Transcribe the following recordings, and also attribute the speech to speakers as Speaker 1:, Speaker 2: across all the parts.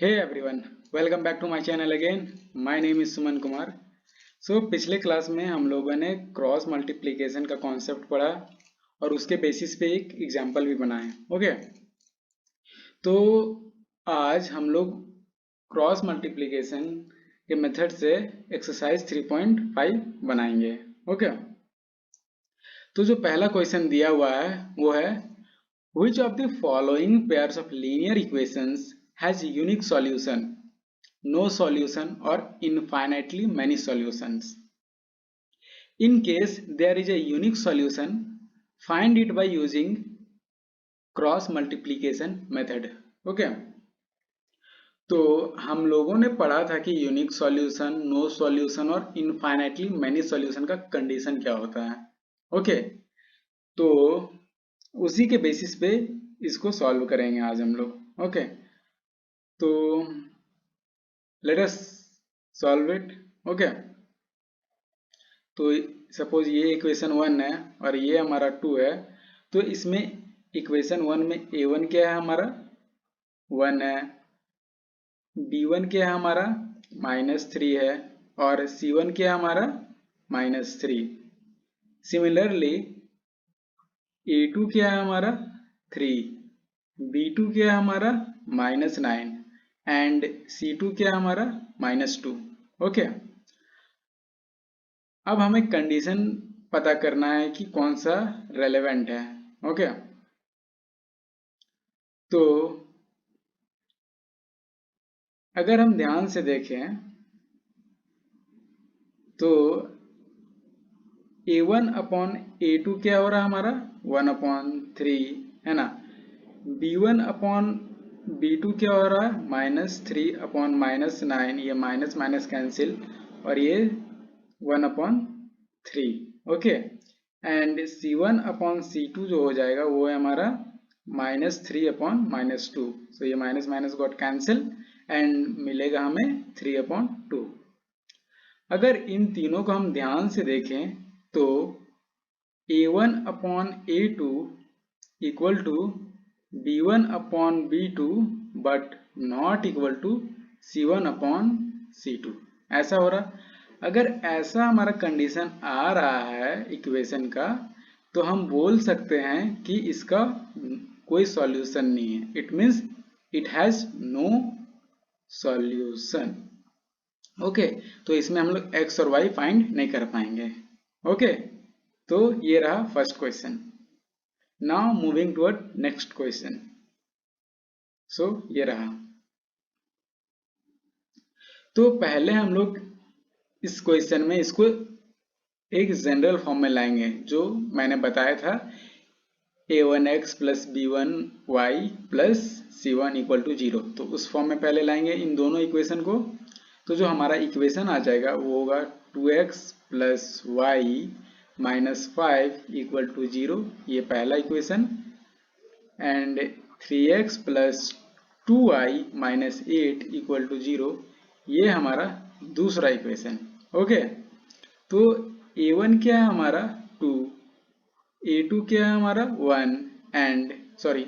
Speaker 1: Hey everyone, welcome back to my channel again. My name is Suman Kumar. पिछले class में हम लोगों ने क्रॉस मल्टीप्लिकेशन का कॉन्सेप्ट पढ़ा और उसके बेसिस पे एक एग्जाम्पल भी बनाए. ओके, तो आज हम लोग क्रॉस मल्टीप्लिकेशन के मेथड से एक्सरसाइज 3.5 बनाएंगे. ओके, तो जो पहला क्वेश्चन दिया हुआ है वो है Which of the following pairs of linear equations has unique solution, no solution or infinitely many solutions? In case there is a unique solution, find it by using cross multiplication method. Okay, तो हम लोगों ने पढ़ा था कि unique solution, no solution और infinitely many solution का condition क्या होता है. ओके, तो उसी के बेसिस पे इसको सॉल्व करेंगे आज हम लोग. ओके, तो let us solve it. Okay, तो सपोज ये इक्वेशन 1 है और ये हमारा 2 है. तो इसमें इक्वेशन 1 में a1 क्या है हमारा 1 है, b1 क्या है हमारा -3 है और c1 क्या है हमारा -3. सिमिलरली a2 क्या है हमारा 3, b2 क्या है हमारा -9 एंड c2 क्या है हमारा -2. ओके, अब हमें कंडीशन पता करना है कि कौन सा रेलेवेंट है. ओके, तो अगर हम ध्यान से देखें तो a1 अपॉन a2 क्या हो रहा है हमारा 1/3 है ना. b1 अपॉन b2 क्या हो रहा है -3 अपॉन -9, ये माइनस माइनस कैंसिल और ये 1/3. Okay, and c1 upon c2 जो हो जाएगा वो है हमारा -3 अपॉन -2. सो ये minus minus got cancel and मिलेगा हमें 3/2. अगर इन तीनों को हम ध्यान से देखें तो a1 upon a2 equal to b1 upon b2 but not equal to c1 upon c2. ऐसा हो रहा. अगर ऐसा हमारा कंडीशन आ रहा है इक्वेशन का तो हम बोल सकते हैं कि इसका कोई सॉल्यूशन नहीं है. It means it has no solution. Okay, तो इसमें हम लोग x और y फाइंड नहीं कर पाएंगे. ओके, तो ये रहा first question. Now moving toward next question. So ये रहा. तो पहले हम लोग इस क्वेश्चन में इसको एक जनरल फॉर्म में लाएंगे जो मैंने बताया था a1x plus b1y plus c1 equal to 0. तो उस फॉर्म में पहले लाएंगे इन दोनों इक्वेशन को. तो जो हमारा इक्वेशन आ जाएगा वो होगा 2x plus y minus 5 equal to 0, ये पहला equation. And 3x plus 2y minus 8 equal to 0, ये हमारा दूसरा इक्वेशन. ओके, तो a1 क्या है हमारा 2, a2 क्या है हमारा 1 एंड सॉरी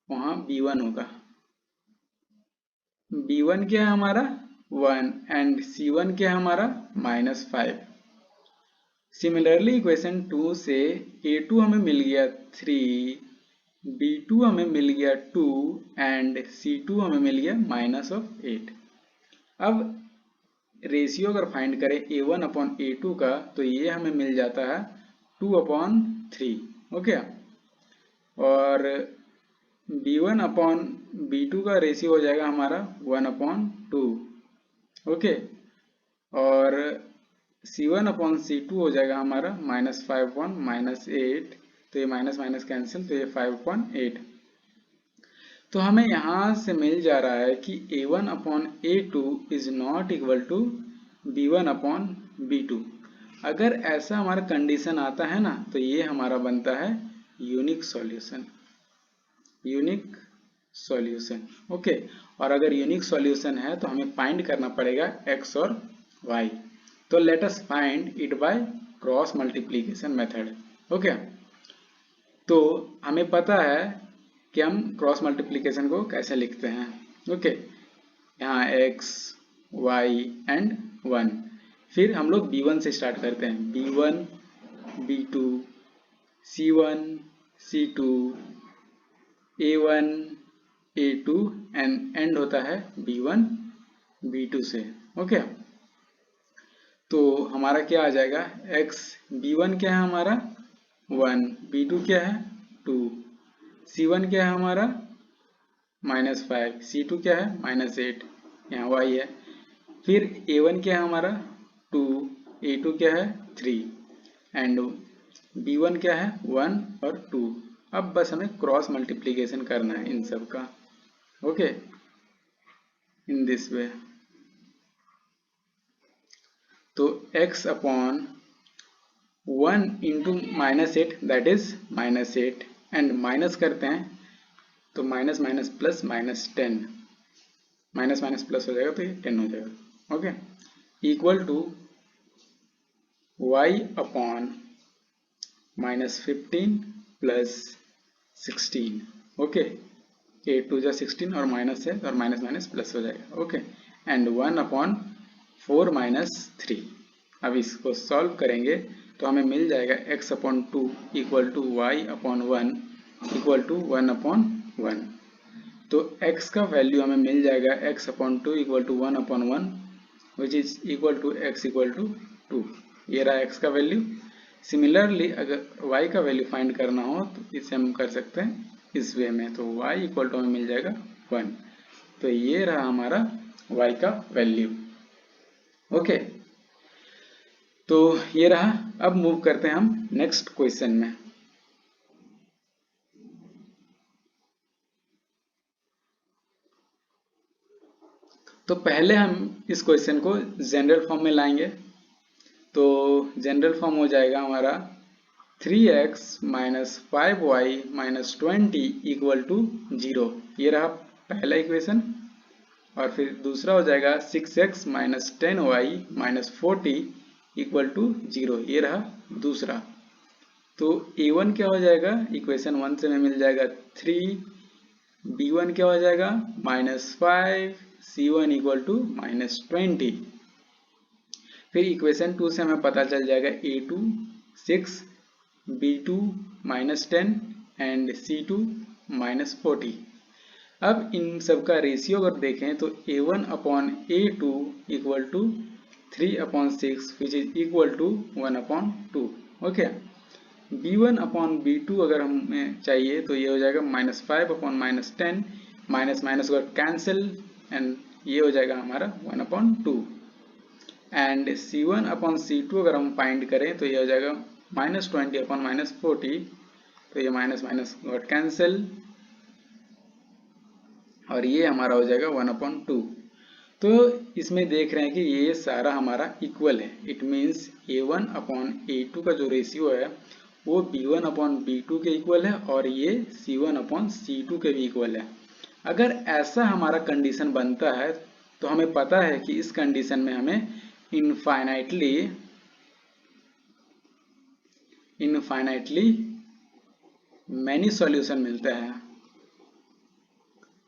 Speaker 1: वहां b1 होगा. b1 क्या है हमारा 1 एंड c1 क्या है हमारा -5. सिमिलरली इक्वेशन 2 से a2 हमें मिल गया 3, b2 हमें मिल गया 2 एंड c2 हमें मिल गया -8. अब रेशियो अगर फाइंड करें a1 अपॉन a2 का तो ये हमें मिल जाता है 2/3. ओके, और b1 अपॉन b2 का रेशियो हो जाएगा हमारा 1/2. ओके, और c1 अपॉन c2 हो जाएगा हमारा -5/8. तो ये माइनस माइनस कैंसिल, तो ये 5/8. तो हमें यहाँ से मिल जा रहा है कि a1 upon a2 is not equal to b1 upon b2. अगर ऐसा हमारा कंडीशन आता है ना तो ये हमारा बनता है unique solution. Unique solution. Okay, और अगर यूनिक सॉल्यूशन है तो हमें फाइंड करना पड़ेगा x और y. तो let us find it by cross multiplication method. Okay, तो हमें पता है कि हम क्रॉस मल्टीप्लिकेशन को कैसे लिखते हैं। ओके, यहाँ x y एंड 1। फिर हम लोग b1 से स्टार्ट करते हैं, b1 b2 c1 c2 a1 a2 and and होता है b1 b2 से। ओके, तो हमारा क्या आ जाएगा, x b1 क्या है हमारा 1, b2 क्या है 2, c1 क्या है हमारा -5, c2 क्या है -8, यहाँ y है। फिर a1 क्या है हमारा 2, a2 क्या है 3 एंड b1 क्या है 1 और 2। अब बस हमें क्रॉस मल्टीप्लिकेशन करना है इन सब का। Okay, in this way. तो x upon 1 into -8 that is -8 and minus करते हैं तो minus minus plus -10, minus minus plus हो जाएगा तो ये 10 हो जाएगा। Okay, equal to y upon -15 plus 16। Okay, 8 2 16 और माइनस है और माइनस माइनस प्लस हो जाएगा। Okay, and 1 upon 4 - 3। अब इसको सॉल्व करेंगे तो हमें मिल जाएगा x upon 2 equal to y upon 1 equal to 1 upon 1। तो x का वैल्यू हमें मिल जाएगा x upon 2 equal to 1 upon 1 which is equal to x equal to 2। ये रहा x का वैल्यू। सिमिलरली अगर y का वैल्यू फाइंड करना हो तो इसे हम कर सकते हैं इस वे में, तो y इक्वल टू हमें मिल जाएगा 1। तो ये रहा हमारा y का वैल्यू। ओके, तो ये रहा। अब मूव करते हैं हम नेक्स्ट क्वेश्चन में। तो पहले हम इस क्वेश्चन को जनरल फॉर्म में लाएंगे। तो जनरल फॉर्म हो जाएगा हमारा 3x minus 5y minus 20 equal to 0। ये रहा पहला इक्वेशन। और फिर दूसरा हो जाएगा 6x minus 10y minus 40 equal to 0। ये रहा दूसरा। तो a1 क्या हो जाएगा, इक्वेशन 1 से हमें मिल जाएगा 3, b1 क्या हो जाएगा -5, c1 इक्वल टू -20। फिर इक्वेशन 2 से हमें पता चल जाएगा a2 6, b2 -10 एंड c2 -40। अब इन सब का रेशियो अगर देखें तो a1 upon a2 equal to 3 upon 6 which is equal to 1 upon 2। Okay, b1 upon b2 अगर हमें चाहिए तो ये हो जाएगा -5 अपॉन -10, माइनस माइनस अगर कैंसिल एंड ये हो जाएगा हमारा 1 upon 2। And c1 upon c2 अगर हम फाइंड करें तो ये हो जाएगा -20 अपॉन -40, तो ये माइनस माइनस गॉट कैंसिल और ये हमारा हो जाएगा 1 अपॉन 2। तो इसमें देख रहे हैं कि ये सारा हमारा इक्वल है। It means a1 upon a2 का जो रेशियो है वो b1 अपॉन b2 के इक्वल है और ये c1 अपॉन c2 के भी इक्वल है। अगर ऐसा हमारा कंडीशन बनता है तो हमें पता है कि इस कंडीशन में हमें इनफाइनाइटली मैनी सॉल्यूशन मिलता है।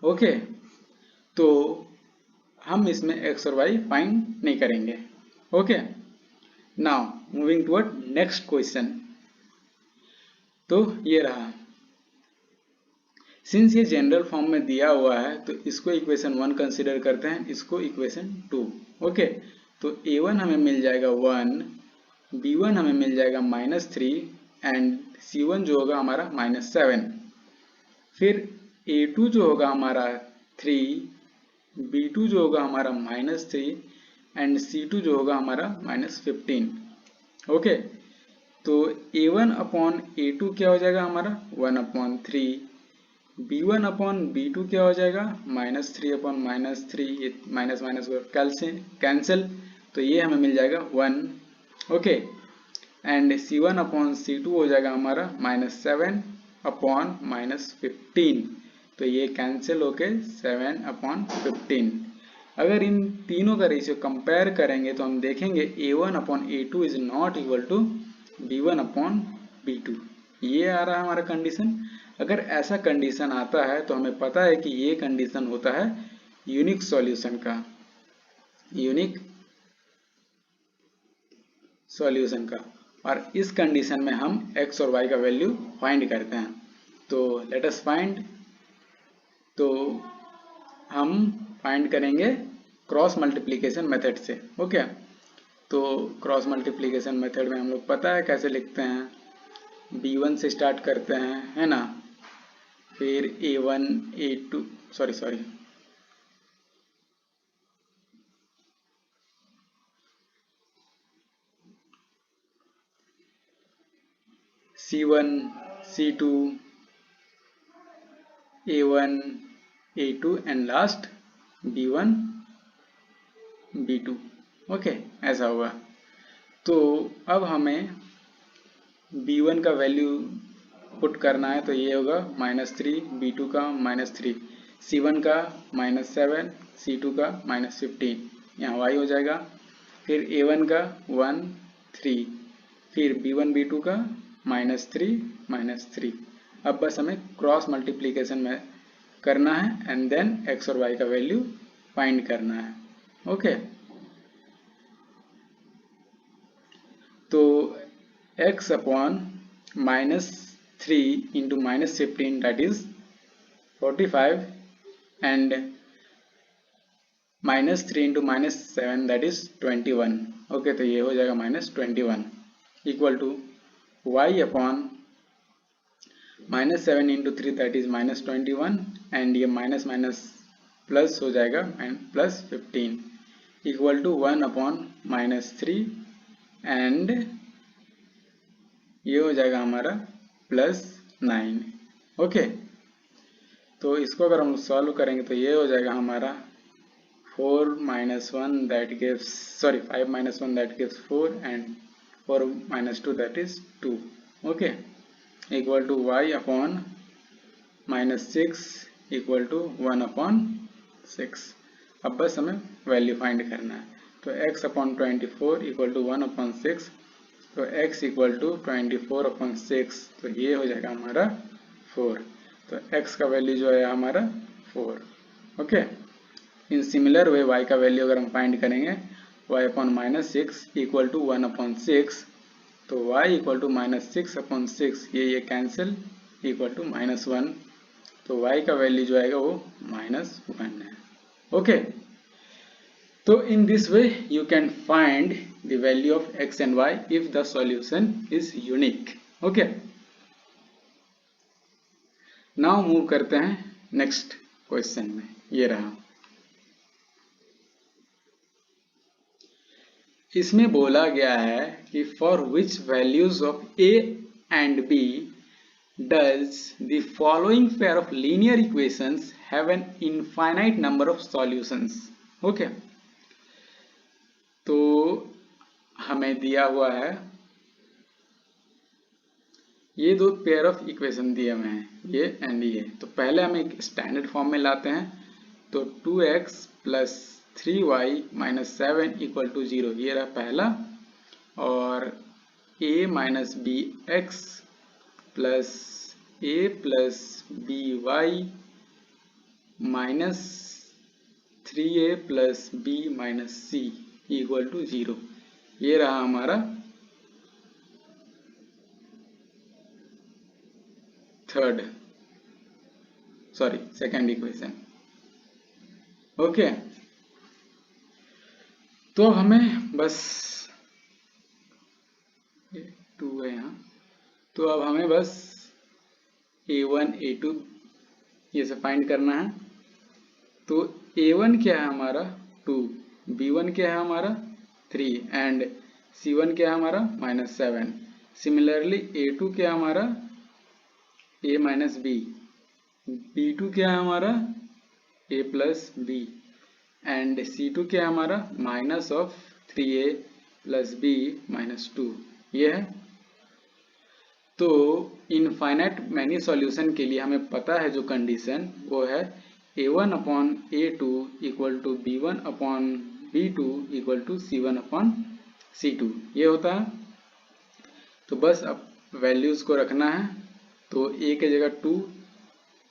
Speaker 1: ओके, तो हम इसमें x और y फाइंड नहीं करेंगे। Okay, now moving toward next question. तो ये रहा, सिंस ये जनरल फॉर्म में दिया हुआ है तो इसको इक्वेशन 1 कंसीडर करते हैं, इसको इक्वेशन 2। ओके, तो a1 हमें मिल जाएगा 1, b1 हमें मिल जाएगा -3 एंड c1 जो होगा हमारा -7। फिर a2 जो होगा हमारा 3, b2 जो होगा हमारा -3 एंड c2 जो होगा हमारा -15। ओके, तो a1 अपॉन a2 क्या हो जाएगा हमारा 1 अपॉन 3, b1 अपॉन b2 क्या हो जाएगा -3 अपॉन -3, ये माइनस माइनस कैंसिल, तो ये हमें मिल जाएगा 1। Okay, and c1 upon c2 हो जाएगा हमारा -7 अपॉन -15, तो ये कैंसिल होके 7 अपॉन 15। अगर इन तीनों का रेशियो कंपेयर करेंगे तो हम देखेंगे a1 upon a2 is not equal to b1 upon b2। ये आ रहा है हमारा कंडीशन। अगर ऐसा कंडीशन आता है तो हमें पता है कि ये कंडीशन होता है यूनिक सॉल्यूशन का, यूनिक सॉल्यूशन का। और इस कंडीशन में हम x और y का वैल्यू फाइंड करते हैं। तो लेट अस फाइंड, तो हम फाइंड करेंगे क्रॉस मल्टीप्लिकेशन मेथड से। ओके, तो क्रॉस मल्टीप्लिकेशन मेथड में हम लोग पता है कैसे लिखते हैं, b1 से स्टार्ट करते हैं, है ना, फिर a1 a2 sorry c1 c2 a1 a2 and last b1 b2। Okay, ऐसा होगा। तो अब हमें b1 का वैल्यू पुट करना है, तो ये होगा -3, b2 का -3, c1 का -7, c2 का -15, यहाँ y हो जाएगा। फिर a1 का 1 3, फिर b1 b2 का -3 -3। अब बस हमें क्रॉस मल्टीप्लिकेशन में करना है एंड देन x और y का वैल्यू फाइंड करना है। ओके, तो x upon -3 into -15 that is 45 and -3 into -7 that is 21। Okay, तो ये हो जाएगा -21 equal to y upon -7 into 3 that is -21 and ये माइनस माइनस प्लस हो जाएगा and +15 equal to 1 upon -3 and ये हो जाएगा हमारा +9। ओके, तो इसको अगर हम सॉल्व करेंगे तो ये हो जाएगा हमारा 4 - 1 that gives 5 - 1 that gives 4 and 4 - 2 that is 2। Okay, equal to y upon -6 equal to 1 upon 6। अब बस हमें वैल्यू फाइंड करना है, तो x upon 24 equal to 1 upon 6, तो x इक्वल टू 24 अपॉन 6, तो ये हो जाएगा हमारा 4। तो x का वैल्यू जो है हमारा 4। Okay, in similar way y का वैल्यू अगर हम फाइंड करेंगे, y upon -6 equal to 1 upon 6, तो y इक्वल टू -6 अपॉन 6, ये कैंसिल इक्वल टू -1, तो y का वैल्यू जो आएगा वो -1 है। ओके, तो इन this way you can find the value of x and y if the solution is unique. Okay, now move करते हैं नेक्स्ट क्वेश्चन में। ये रहा, इसमें बोला गया है कि for which values of a and b does the following pair of linear equations have an infinite number of solutions। Okay, तो हमें दिया हुआ है ये दो पेयर ऑफ इक्वेशन दिए हुए हैं, ये एंड ये। तो पहले हम एक स्टैंडर्ड फॉर्म में लाते हैं, तो 2x + 3y - 7 इक्वल टू 0, ये रहा पहला। और a - bx plus a plus by minus 3a plus b minus c equal to 0, ये रहा हमारा सेकंड इक्वेशन। ओके, तो हमें बस 2 है यहाँ, तो अब हमें बस a1 a2 ये सब फाइंड करना है। तो a1 क्या है हमारा 2, b1 क्या है हमारा 3 एंड c1 क्या है हमारा -7। सिमिलरली a2 क्या है हमारा a माइनस b, b2 क्या है हमारा a plus b and c2 क्या है हमारा -3a प्लस b माइनस 2, ये है। तो इनफाइनाइट मैनी सॉल्यूशन के लिए हमें पता है जो कंडीशन वो है a1 upon a2 equal to b1 upon b2 equal to c1 upon c2, ये होता है। तो बस अब वैल्यूज़ को रखना है, तो ए के जगह 2,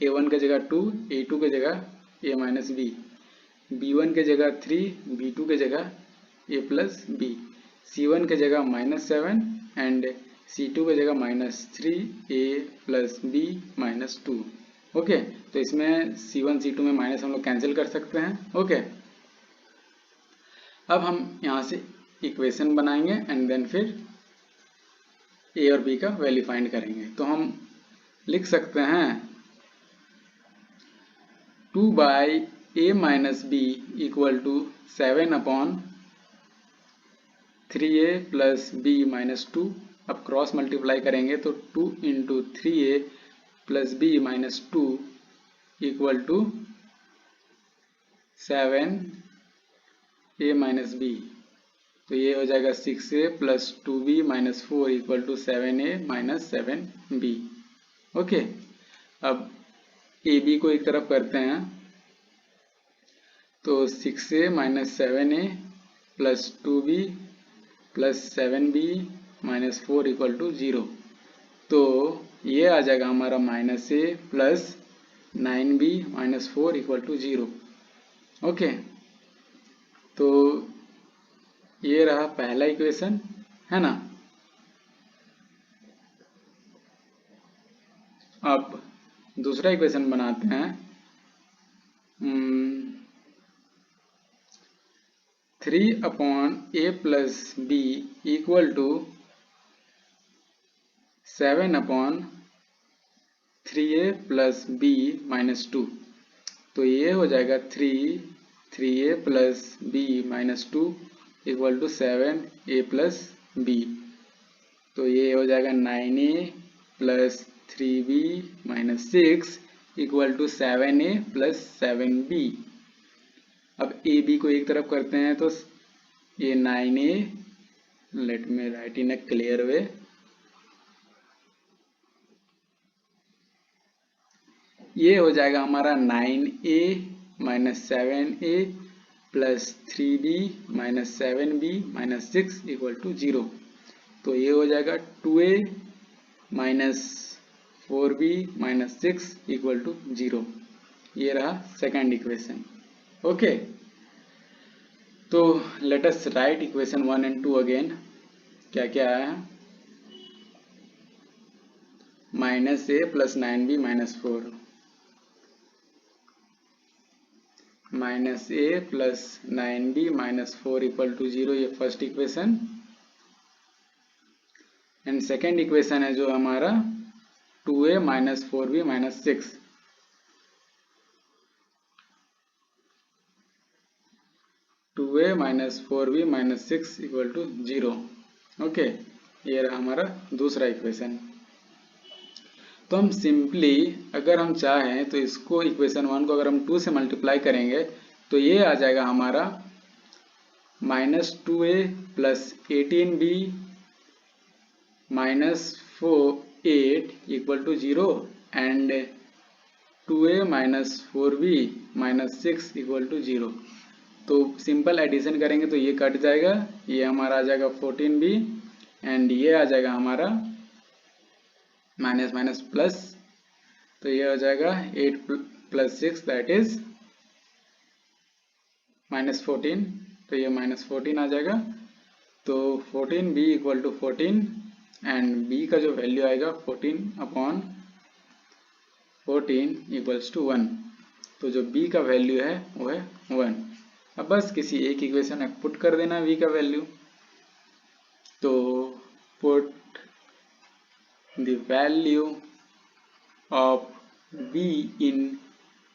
Speaker 1: a1 के जगह 2, a2 के जगह a माइनस बी, b1 के जगह 3, b2 के जगह a प्लस बी, c1 के जगह -7 एंड c2 के जगह -3 a plus b minus 2। Okay, तो इसमें c1 c2 में माइनस हम लोग कैंसिल कर सकते हैं। ओके, अब हम यहाँ से इक्वेशन बनाएंगे एंड देन फिर a और b का वैल्यू फाइंड करेंगे। तो हम लिख सकते हैं 2 by a minus b equal to 7 upon 3a plus b minus 2। अब क्रॉस मल्टीप्लाई करेंगे तो 2 into 3a plus b minus 2 equal to 7a minus b. तो ये हो जाएगा 6a plus 2b minus 4 equal to 7a minus 7b। Okay, अब a B को एक तरफ करते हैं, तो 6a minus 7a plus 2b plus 7b minus 4 equal to 0। तो ये आ जाएगा हमारा -a plus 9b minus 4 equal to 0। Okay, तो ये रहा पहला इक्वेशन, है ना। अब दूसरा इक्वेशन बनाते हैं। 3 upon a plus b equal to 7 upon 3a plus b minus 2। तो ये हो जाएगा 3a plus b minus 2 equal to 7a plus b. तो ये हो जाएगा 9a plus 3b minus 6 equal to 7a plus 7b। अब ए बी को एक तरफ करते हैं, तो ये 9a, let me write in a clear way, ये हो जाएगा हमारा 9a minus 7a plus 3b minus 7b minus 6 equal to 0। तो ये हो जाएगा 2a minus 4b minus 6 equal to 0। ये रहा सेकेंड इक्वेशन। ओके, तो let us write equation 1 and 2 again. क्या क्या आया है? -a plus 9b minus 4, -a plus 9b minus 4 equal to 0, ये first equation. And second equation है जो हमारा 2a minus 4b minus 6, 2a minus 4b minus 6 equal to 0। Okay, ये रहा हमारा दूसरा इक्वेशन। तो हम सिंपली अगर हम चाहें तो इसको इक्वेशन 1 को अगर हम 2 से मल्टीप्लाई करेंगे तो ये आ जाएगा हमारा -2a plus 18b minus 8 equal to 0 and 2a minus 4b minus 6 equal to 0। तो सिंपल एडिशन करेंगे तो ये कट जाएगा, ये हमारा आ जाएगा 14b एंड ये आ जाएगा हमारा माइनस माइनस प्लस, तो ये हो जाएगा 8 प्लस 6 दैट इज -14। तो ये -14 आ जाएगा। तो 14b equal to 14 and b का जो वैल्यू आएगा 14 अपॉन 14 इक्वल्स टू 1। तो जो b का वैल्यू है वो है 1। अब बस किसी एक इक्वेशन में पुट कर देना v का वैल्यू। तो put the value of b in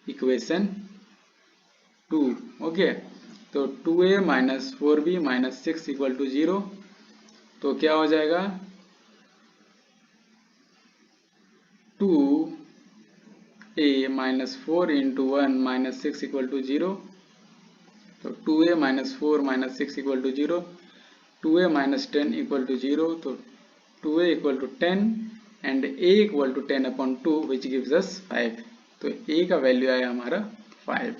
Speaker 1: equation 2। Okay, तो 2a minus 4b minus 6 equal to 0। तो क्या हो जाएगा 2a minus 4 into 1 minus 6 equal to 0। तो 2a minus 4 minus 6 equal to 0, 2a minus 10 equal to 0। तो 2a equal to 10 and a equal to 10 upon 2 which gives us 5। तो a का value आया हमारा 5।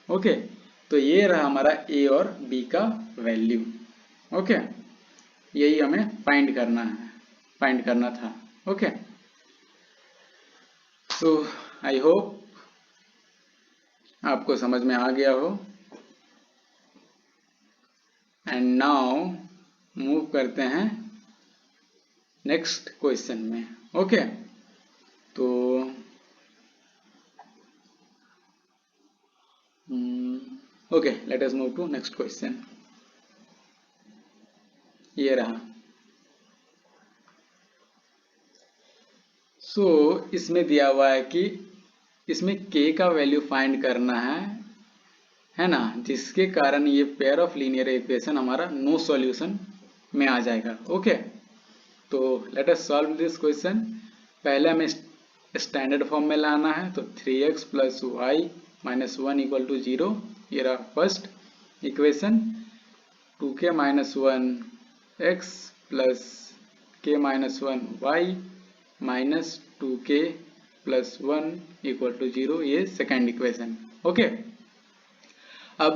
Speaker 1: ओके, तो ये रहा हमारा a और b का वैल्यू। ओके, यही हमें फाइंड करना है। फाइंड करना था। ओके, सो आई होप आपको समझ में आ गया हो। एंड नाउ मूव करते हैं नेक्स्ट क्वेश्चन में। ओके, तो okay, let us move to next question. ये रहा। सो इसमें दिया हुआ है कि इसमें k का वैल्यू फाइंड करना है ना, जिसके कारण ये पेयर ऑफ लीनियर इक्वेशन हमारा नो सॉल्यूशन में आ जाएगा। ओके, तो let us solve this question. पहले हमें स्टैंडर्ड फॉर्म में लाना है, तो 3x plus y minus 1 equal to 0, ये रहा first equation. 2k minus 1 x plus k minus 1 वाई माइनस 2k प्लस 1 इक्वल टू 0, ये सेकेंड इक्वेशन। ओके, अब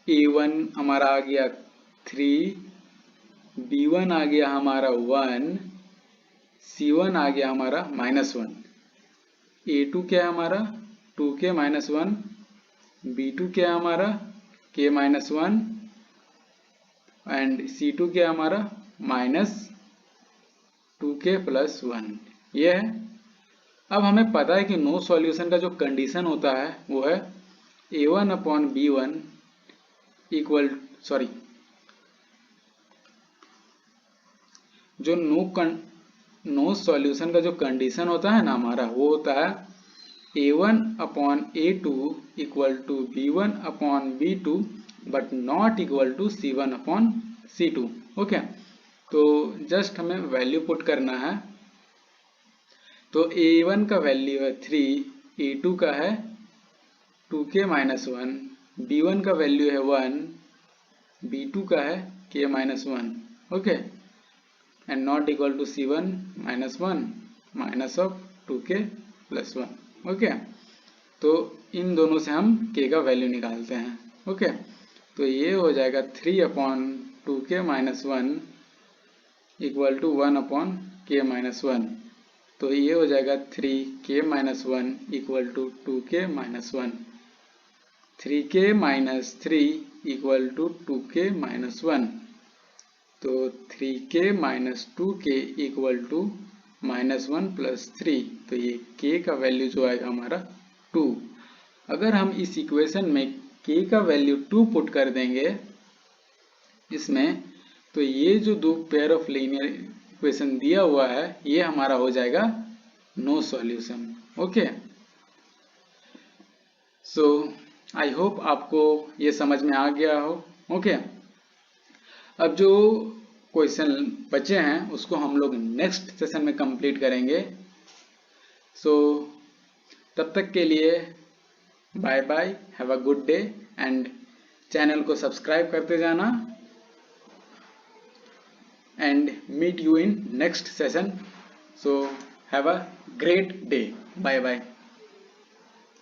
Speaker 1: a1 हमारा आ गया 3, b1 आ गया हमारा 1, c1 आ गया हमारा -1, a2 क्या है हमारा 2k माइनस 1, b2 क्या है हमारा k माइनस 1 एंड c2 क्या है हमारा -2k प्लस 1, ये है। अब हमें पता है कि नो सॉल्यूशन का जो कंडीशन होता है वो है a1 upon b1 equal, sorry, जो नो सॉल्यूशन का जो कंडीशन होता है ना हमारा, वो होता है a1 upon a2 equal to b1 upon b2 but not equal to c1 upon c2। Okay, तो जस्ट हमें वैल्यू पुट करना है। तो a1 का वैल्यू है 3, a2 का है 2k माइनस 1, b1 का वैल्यू है 1, b2 का है k minus 1। Okay, and not equal to c1 minus 1 minus of 2k plus 1। Okay, तो इन दोनों से हम k का वैल्यू निकालते हैं। ओके, तो ये हो जाएगा 3 upon 2k minus 1 equal to 1 upon k minus 1, तो ये हो जाएगा 3k minus 1 equal to 2k minus 1, 3k minus 3 equal to 2k minus 1, तो 3k minus 2k equal to -1 plus 3, तो ये k का वैल्यू जो आएगा हमारा 2। अगर हम इस इक्वेशन में k का वैल्यू 2 पुट कर देंगे इसमें, तो ये जो दो पेयर ऑफ लीनियर इक्वेशन दिया हुआ है ये हमारा हो जाएगा no solution. Okay, so I hope आपको ये समझ में आ गया हो। ओके, अब जो क्वेश्चन बचे हैं उसको हम लोग नेक्स्ट सेशन में कंप्लीट करेंगे। सो तब तक के लिए bye bye, have a good day and channel को सब्सक्राइब करते जाना and meet you in next session. So have a great day, bye bye.